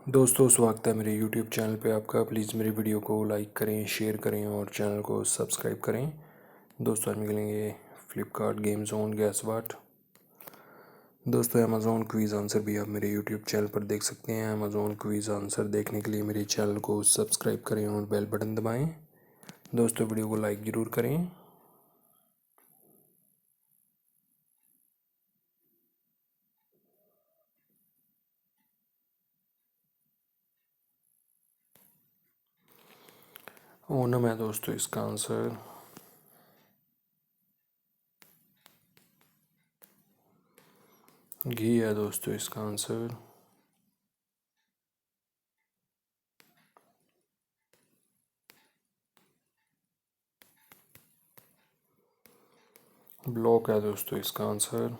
दोस्तों स्वागत है मेरे YouTube चैनल पे आपका। प्लीज़ मेरी वीडियो को लाइक करें, शेयर करें और चैनल को सब्सक्राइब करें। दोस्तों आज निकलेंगे फ्लिपकार्ट गेम जोन गैस वाट। दोस्तों अमेज़ॉन क्विज़ आंसर भी आप मेरे YouTube चैनल पर देख सकते हैं। अमेज़ॉन क्विज़ आंसर देखने के लिए मेरे चैनल को सब्सक्राइब करें और बेल बटन दबाएँ। दोस्तों वीडियो को लाइक ज़रूर करें। ओनम है दोस्तों इसका आंसर। घी है दोस्तों इसका आंसर। ब्लॉक है दोस्तों इसका आंसर।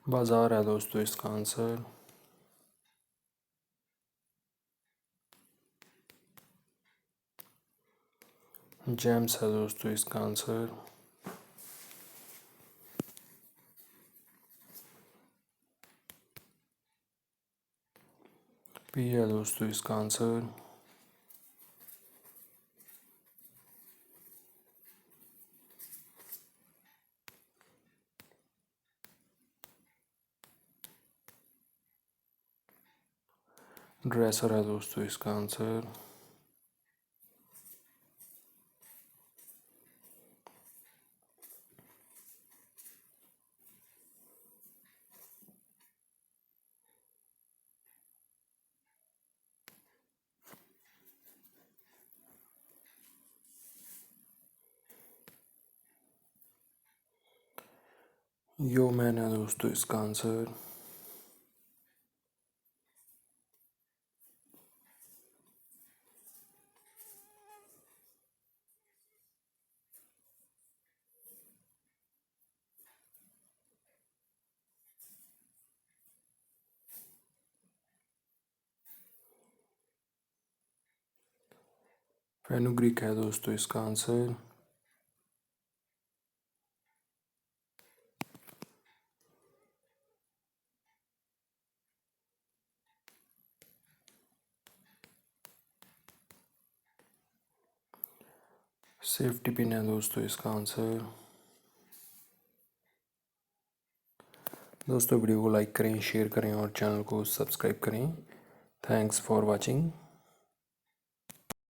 बाजार है दोस्तों इसका आंसर। जेम्स है दोस्तों इसका आंसर। पी है दोस्तों इसका आंसर। ड्रेसर है दोस्तों इसका आंसर। यो मैन है दोस्तों इसका आंसर। फेनुग्रीक है दोस्तों इसका आंसर। सेफ्टी पिन है दोस्तों इसका आंसर। दोस्तों वीडियो को लाइक करें, शेयर करें और चैनल को सब्सक्राइब करें। Thanks for watching.